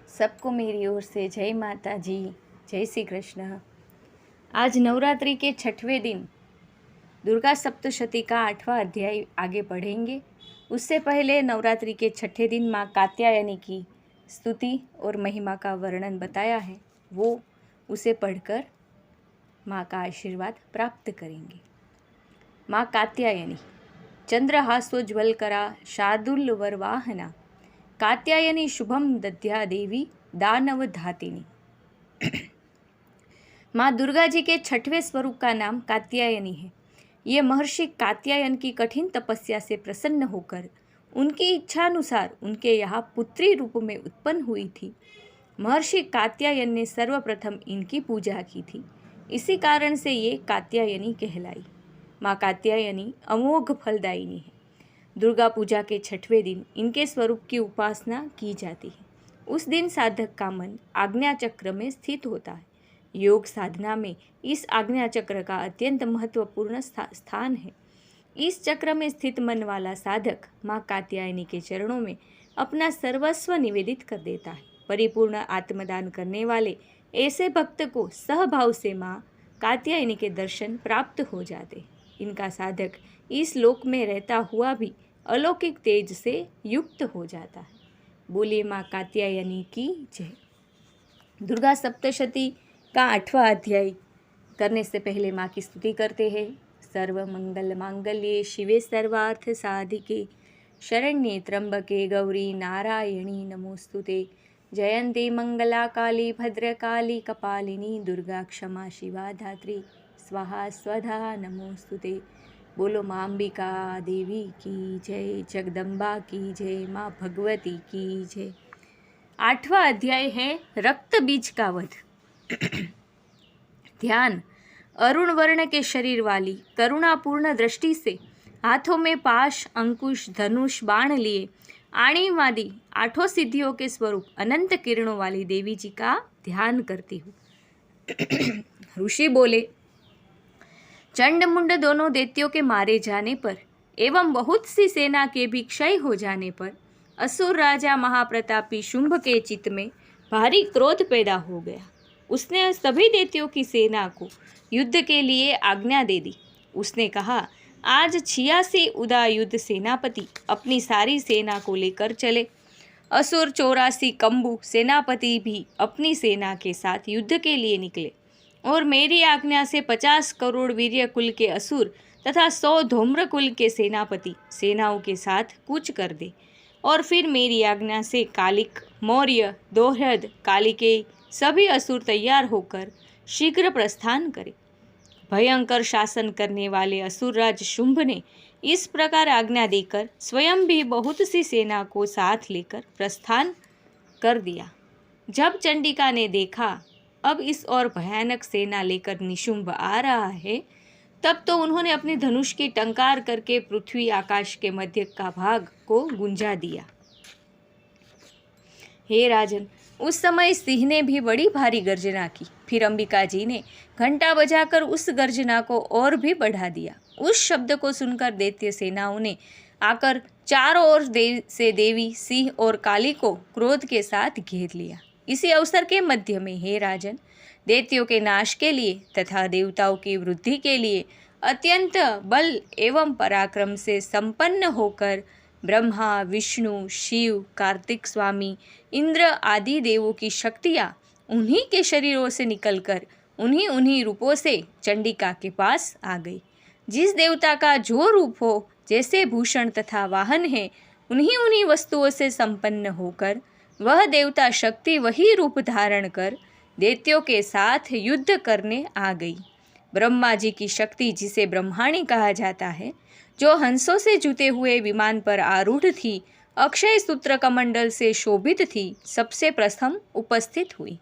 सबको मेरी ओर से जय माता जी, जय श्री कृष्ण। आज नवरात्रि के 6वें दिन दुर्गा सप्तशती का 8वां अध्याय आगे पढ़ेंगे। उससे पहले नवरात्रि के 6ठे दिन माँ कात्यायनी की स्तुति और महिमा का वर्णन बताया है, वो उसे पढ़कर माँ का आशीर्वाद प्राप्त करेंगे। माँ कात्यायनी चंद्रहासोज्ज्वलकरा शार्दूलवरवाहना कात्यायनी शुभम दध्या देवी दानवधातिनी। माँ दुर्गा जी के 6वें स्वरूप का नाम कात्यायनी है। ये महर्षि कात्यायन की कठिन तपस्या से प्रसन्न होकर उनकी इच्छानुसार उनके यहाँ पुत्री रूप में उत्पन्न हुई थी। महर्षि कात्यायन ने सर्वप्रथम इनकी पूजा की थी, इसी कारण से ये कात्यायनी कहलाई। माँ कात्यायनी अमोघ फलदायिनी है। दुर्गा पूजा के 6वें दिन इनके स्वरूप की उपासना की जाती है। उस दिन साधक का मन आज्ञा चक्र में स्थित होता है। योग साधना में इस आज्ञा चक्र का अत्यंत महत्वपूर्ण स्थान है। इस चक्र में स्थित मन वाला साधक माँ कात्यायनी के चरणों में अपना सर्वस्व निवेदित कर देता है। परिपूर्ण आत्मदान करने वाले ऐसे भक्त को सहभाव से माँ कात्यायनी के दर्शन प्राप्त हो जाते। इनका साधक इस लोक में रहता हुआ भी अलौकिक तेज से युक्त हो जाता है। बोलिए माँ कात्यायनी की जय। दुर्गा सप्तशती का 8वां अध्याय करने से पहले माँ की स्तुति करते हैं। सर्व मंगल मांगल्ये शिवे सर्वार्थ साधिके शरण्ये त्र्यंबके गौरी नारायणी नमोस्तुते। जयंती मंगला काली भद्रकाली कपालिनी दुर्गा क्षमा शिवा धात्री स्वाहा स्वधा नमोस्तुते। बोलो माँ अंबिका देवी की जय, जगदम्बा की जय, माँ भगवती की जय। 8वां अध्याय है रक्त बीज का वध। ध्यान। अरुण वर्ण के शरीर वाली करुणापूर्ण दृष्टि से हाथों में पाश, अंकुश, धनुष, बाण लिए आणीवादी 8 सिद्धियों के स्वरूप अनंत किरणों वाली देवी जी का ध्यान करती हूँ। ऋषि बोले, चंड मुंड दोनों दैत्यों के मारे जाने पर एवं बहुत सी सेना के भी क्षय हो जाने पर असुर राजा महाप्रतापी शुंभ के चित्त में भारी क्रोध पैदा हो गया। उसने सभी दैत्यों की सेना को युद्ध के लिए आज्ञा दे दी। उसने कहा, आज 86 उदायुध सेनापति अपनी सारी सेना को लेकर चले। असुर 84 कंबु सेनापति भी अपनी सेना के साथ युद्ध के लिए निकले और मेरी आज्ञा से 50 करोड़ वीर्य कुल के असुर तथा 100 धूम्र कुल के सेनापति सेनाओं के साथ कूच कर दे और फिर मेरी आज्ञा से कालिक, मौर्य, दोहृद, कालिकेय सभी असुर तैयार होकर शीघ्र प्रस्थान करे। भयंकर शासन करने वाले असुरराज शुंभ ने इस प्रकार आज्ञा देकर स्वयं भी बहुत सी सेना को साथ लेकर प्रस्थान कर दिया। जब चंडिका ने देखा अब इस और भयानक सेना लेकर निशुंभ आ रहा है, तब तो उन्होंने अपनी धनुष की टंकार करके पृथ्वी आकाश के मध्य का भाग को गुंजा दिया। हे राजन, उस समय सिंह ने भी बड़ी भारी गर्जना की। फिर अंबिका जी ने घंटा बजाकर उस गर्जना को और भी बढ़ा दिया। उस शब्द को सुनकर दैत्य सेनाओं ने आकर चारों ओर से देवी, सिंह और काली को क्रोध के साथ घेर लिया। इसी अवसर के मध्य में हे राजन, दैत्यों के नाश के लिए तथा देवताओं की वृद्धि के लिए अत्यंत बल एवं पराक्रम से संपन्न होकर ब्रह्मा, विष्णु, शिव, कार्तिक स्वामी, इंद्र आदि देवों की शक्तियाँ उन्हीं के शरीरों से निकलकर उन्हीं रूपों से चंडिका के पास आ गई। जिस देवता का जो रूप हो, जैसे भूषण तथा वाहन है, उन्हीं वस्तुओं से संपन्न होकर वह देवता शक्ति वही रूप धारण कर दैत्यों के साथ युद्ध करने आ गई। ब्रह्मा जी की शक्ति, जिसे ब्रह्माणी कहा जाता है, जो हंसों से जुते हुए विमान पर आरूढ़ थी, अक्षय सूत्र कमंडल से शोभित थी, सबसे प्रथम उपस्थित हुई।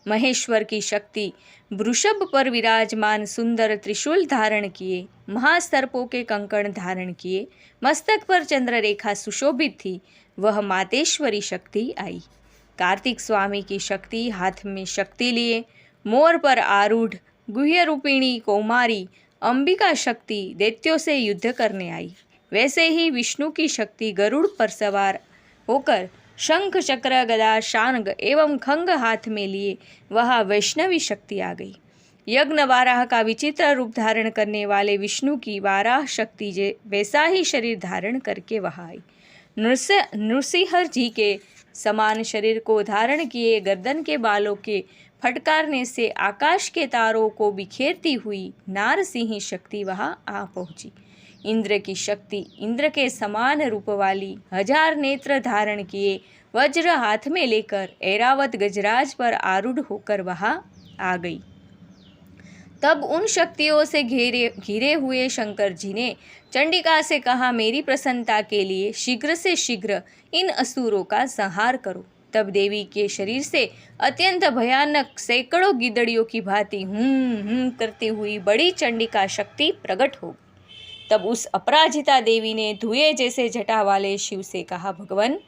महेश्वर की शक्ति वृषभ पर विराजमान सुंदर त्रिशूल धारण किए, महासर्पों के कंकण धारण किए, मस्तक पर चंद्ररेखा सुशोभित थी, वह मातेश्वरी शक्ति आई। कार्तिक स्वामी की शक्ति हाथ में शक्ति लिए मोर पर आरूढ़ गुह्य रूपिणी कौमारी अंबिका शक्ति दैत्यों से युद्ध करने आई। वैसे ही विष्णु की शक्ति गरुड़ पर सवार होकर शंख चक्र गदा शांग एवं खंग हाथ में लिए वह वैष्णवी शक्ति आ गई। यज्ञ वाराह का विचित्र रूप धारण करने वाले विष्णु की वाराह शक्ति जे वैसा ही शरीर धारण करके वहाँ आई। नृसिंह जी के समान शरीर को धारण किए गर्दन के बालों के फटकारने से आकाश के तारों को बिखेरती हुई नारसिंही शक्ति वहाँ आ पहुंची। इंद्र की शक्ति इंद्र के समान रूप वाली 1000 नेत्र धारण किए वज्र हाथ में लेकर ऐरावत गजराज पर आरूढ़ होकर वहाँ आ गई। तब उन शक्तियों से घिरे हुए शंकर जी ने चंडिका से कहा, मेरी प्रसन्नता के लिए शीघ्र से शीघ्र इन असुरों का संहार करो। तब देवी के शरीर से अत्यंत भयानक सैकड़ों गिदड़ियों की भांति करती हुई बड़ी चंडिका शक्ति प्रकट हो गई। तब उस अपराजिता देवी ने धुएं जैसे जटा वाले शिव से कहा, भगवान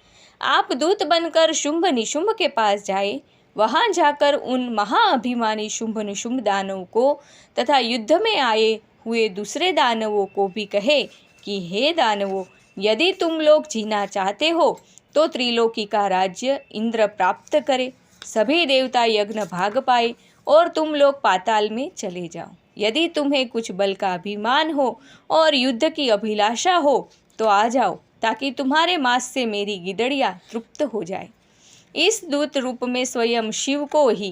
आप दूत बनकर शुंभ निशुंभ के पास जाए, वहां जाकर उन महाअभिमानी शुंभ निशुंभ दानवों को तथा युद्ध में आए हुए दूसरे दानवों को भी कहे कि हे दानवों, यदि तुम लोग जीना चाहते हो तो त्रिलोकी का राज्य इंद्र प्राप्त करे, सभी देवता यज्ञ भाग पाए और तुम लोग पाताल में चले जाओ। यदि तुम्हें कुछ बल का अभिमान हो और युद्ध की अभिलाषा हो तो आ जाओ, ताकि तुम्हारे मांस से मेरी गिदड़ियाँ तृप्त हो जाए। इस दूत रूप में स्वयं शिव को ही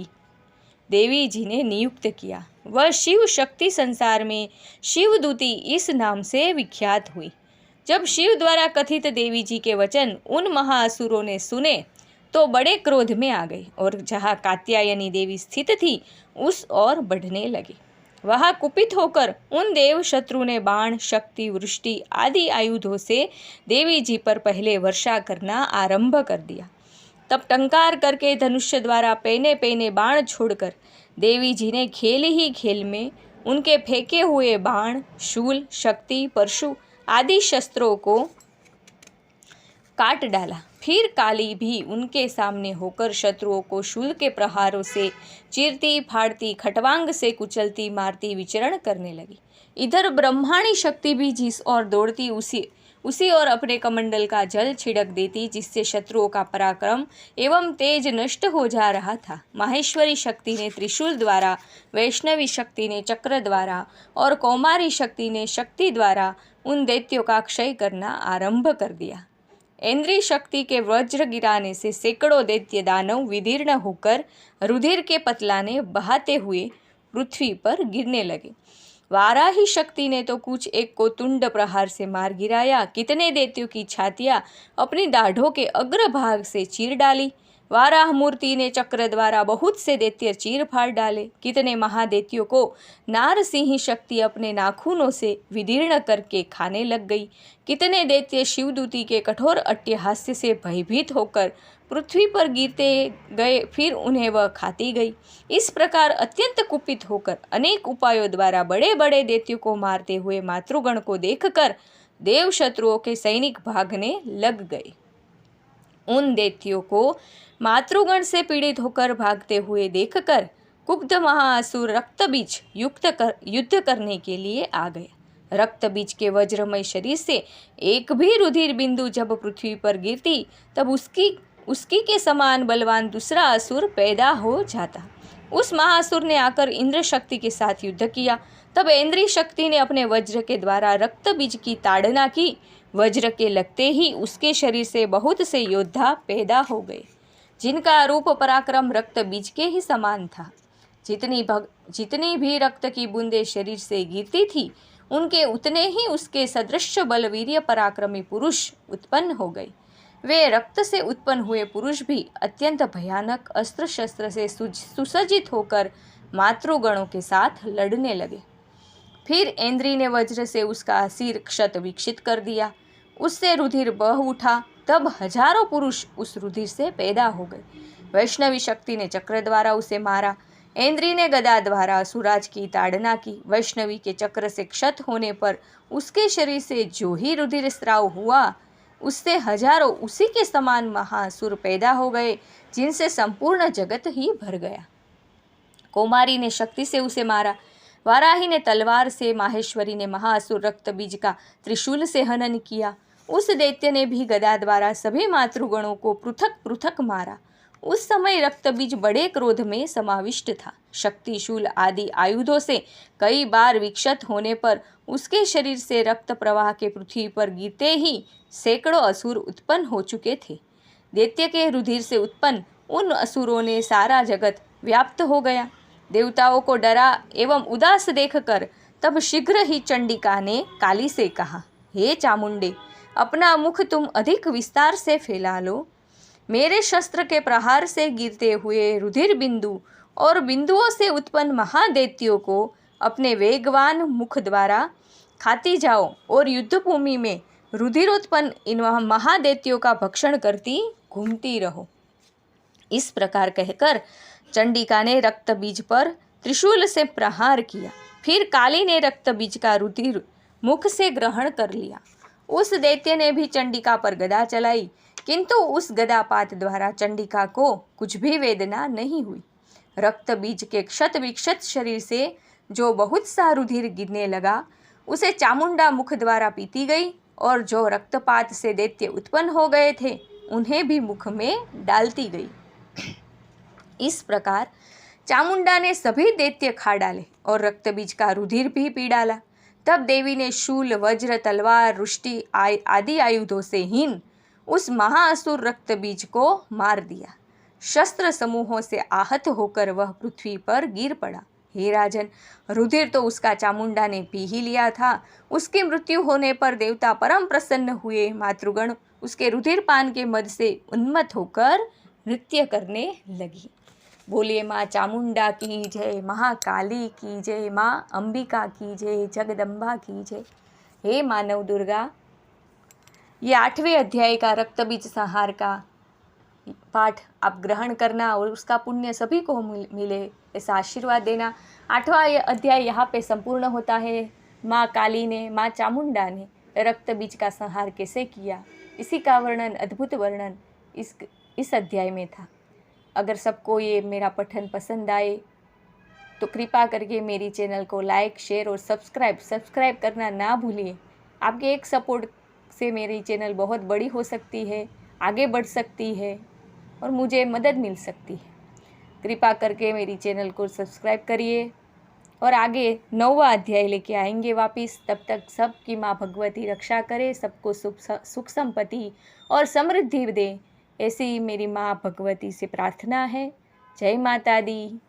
देवी जी ने नियुक्त किया। वह शिव शक्ति संसार में शिवदूती इस नाम से विख्यात हुई। जब शिव द्वारा कथित देवी जी के वचन उन महाअसुरों ने सुने तो बड़े क्रोध में आ गए और जहाँ कात्यायनी देवी स्थित थी उस ओर बढ़ने लगे। वहाँ कुपित होकर उन देव शत्रु ने बाण, शक्ति, वृष्टि आदि आयुधों से देवी जी पर पहले वर्षा करना आरंभ कर दिया। तब टंकार करके धनुष्य द्वारा पैने पैने बाण छोड़कर देवी जी ने खेल ही खेल में उनके फेंके हुए बाण, शूल, शक्ति, परशु आदि शस्त्रों को काट डाला। फिर काली भी उनके सामने होकर शत्रुओं को शूल के प्रहारों से चीरती फाड़ती, खटवांग से कुचलती मारती विचरण करने लगी। इधर ब्रह्माणी शक्ति भी जिस ओर दौड़ती उसी ओर अपने कमंडल का जल छिड़क देती, जिससे शत्रुओं का पराक्रम एवं तेज नष्ट हो जा रहा था। माहेश्वरी शक्ति ने त्रिशूल द्वारा, वैष्णवी शक्ति ने चक्र द्वारा और कौमारी शक्ति ने शक्ति द्वारा उन दैत्यों का क्षय करना आरंभ कर दिया। इंद्रिय शक्ति के वज्र गिराने से सैकड़ों दैत्य दानव विदीर्ण होकर रुधिर के पतलाने बहाते हुए पृथ्वी पर गिरने लगे। वाराही शक्ति ने तो कुछ एक को तुंड प्रहार से मार गिराया, कितने दैत्यों की छातियां अपनी दाढ़ों के अग्रभाग से चीर डाली। वाराह मूर्ति ने चक्र द्वारा बहुत से दैत्य चीर फाड़ डाले। कितने महादैत्यों को नारसिंही शक्ति अपने नाखूनों से विदीर्ण करके खाने लग गई। कितने दैत्य शिवदूती के कठोर अट्टहास्य से भयभीत होकर पृथ्वी पर गिरते गए, फिर उन्हें वह खाती गई। इस प्रकार अत्यंत कुपित होकर अनेक उपायों द्वारा बड़े बड़े दैत्यों को मारते हुए मातृगण को देखकर देव शत्रुओं के सैनिक भागने लग गए। उन दैत्यों को मातृगण से पीड़ित होकर भागते हुए देखकर कुब्ध महाअसुर रक्तबीज युद्ध करने के लिए आ गए। रक्तबीज के वज्रमय शरीर से एक भी रुधिर बिंदु जब पृथ्वी पर गिरती तब उसकी के समान बलवान दूसरा असुर पैदा हो जाता। उस महाअसुर ने आकर इंद्र शक्ति के साथ युद्ध किया। तब इंद्रिय शक्ति ने अपने वज्र के द्वारा रक्तबीज की ताड़ना की। वज्र के लगते ही उसके शरीर से बहुत से योद्धा पैदा हो गए, जिनका रूप पराक्रम रक्त बीज के ही समान था। जितनी भी रक्त की बूंदें शरीर से गिरती थी, उनके उतने ही उसके सदृश बलवीर्य पराक्रमी पुरुष उत्पन्न हो गए। वे रक्त से उत्पन्न हुए पुरुष भी अत्यंत भयानक अस्त्र शस्त्र से सुसज्जित होकर मातृगणों के साथ लड़ने लगे। फिर इंद्री ने वज्र से उसका सिर क्षत विक्षित कर दिया, उससे रुधिर बह उठा। तब हजारों पुरुष उस रुधिर से पैदा हो गए। वैष्णवी शक्ति ने चक्र द्वारा उसे मारा। इंद्री ने गदा द्वारा असुराज की ताड़ना की। वैष्णवी के चक्र से क्षत होने पर उसके शरीर से जो ही रुधिर स्राव हुआ, उससे हजारों उसी के समान महासुर पैदा हो गए, जिनसे संपूर्ण जगत ही भर गया। कौमारी ने शक्ति से उसे मारा। वाराही ने तलवार से, माहेश्वरी ने महाअसुर रक्तबीज का त्रिशूल से हनन किया उस दैत्य ने भी गदा द्वारा सभी मातृगणों को पृथक पृथक मारा। उस समय रक्तबीज बड़े क्रोध में समाविष्ट था। शक्तिशूल आदि आयुधों से कई बार विक्षत होने पर उसके शरीर से रक्त प्रवाह के पृथ्वी पर गिरते ही सैकड़ों असुर उत्पन्न हो चुके थे। दैत्य के रुधिर से उत्पन्न उन असुरों ने सारा जगत व्याप्त हो गया। देवताओं को डरा एवं उदास देखकर तब शीघ्र ही चंडिका ने काली से कहा, हे चामुंडे, अपना मुख तुम अधिक विस्तार से फैला लो। मेरे शस्त्र के प्रहार से गिरते हुए रुधिर बिंदु और बिंदुओं से उत्पन्न महादैत्यों को अपने वेगवान मुख द्वारा खाती जाओ और युद्धभूमि में रुधिरोत्पन्न इन महादैत्यों का भक्षण करती घूमती रहो। इस प्रकार कहकर चंडिका ने रक्त बीज पर त्रिशूल से प्रहार किया। फिर काली ने रक्त बीज का रुधिर मुख से ग्रहण कर लिया। उस दैत्य ने भी चंडिका पर गदा चलाई, किंतु उस गदापात द्वारा चंडिका को कुछ भी वेदना नहीं हुई। रक्त बीज के क्षत विक्षत शरीर से जो बहुत सा रुधिर गिरने लगा, उसे चामुंडा मुख द्वारा पीती गई, और जो रक्तपात से दैत्य उत्पन्न हो गए थे उन्हें भी मुख में डालती गई। इस प्रकार चामुंडा ने सभी दैत्य खा डाले और रक्तबीज का रुधिर भी पी डाला। तब देवी ने शूल, वज्र, तलवार, रुष्टि आदि आयुधों से हीन उस महाअसुर रक्तबीज को मार दिया। शस्त्र समूहों से आहत होकर वह पृथ्वी पर गिर पड़ा। हे राजन, रुधिर तो उसका चामुंडा ने पी ही लिया था। उसकी मृत्यु होने पर देवता परम प्रसन्न हुए। मातृगण उसके रुधिर पान के मद से उन्मत्त होकर नृत्य करने लगी। बोलिए माँ चामुंडा की जय, महाकाली की जय, माँ अंबिका की जय, जगदम्बा की जय। हे मानव दुर्गा, ये 8वें अध्याय का रक्तबीज संहार का पाठ आप ग्रहण करना और उसका पुण्य सभी को मिले ऐसा आशीर्वाद देना। 8वां अध्याय यहाँ पे संपूर्ण होता है। माँ काली ने, माँ चामुंडा ने रक्तबीज का संहार कैसे किया, इसी का वर्णन, अद्भुत वर्णन इस अध्याय में था। अगर सबको ये मेरा पठन पसंद आए तो कृपा करके मेरी चैनल को लाइक, शेयर और सब्सक्राइब करना ना भूलिए। आपके एक सपोर्ट से मेरी चैनल बहुत बड़ी हो सकती है, आगे बढ़ सकती है और मुझे मदद मिल सकती है। कृपा करके मेरी चैनल को सब्सक्राइब करिए और आगे 9वां अध्याय लेके आएंगे वापस। तब तक सबकी माँ भगवती रक्षा करे, सबको सुख संपत्ति और समृद्धि दे, ऐसी मेरी माँ भगवती से प्रार्थना है। जय माता दी।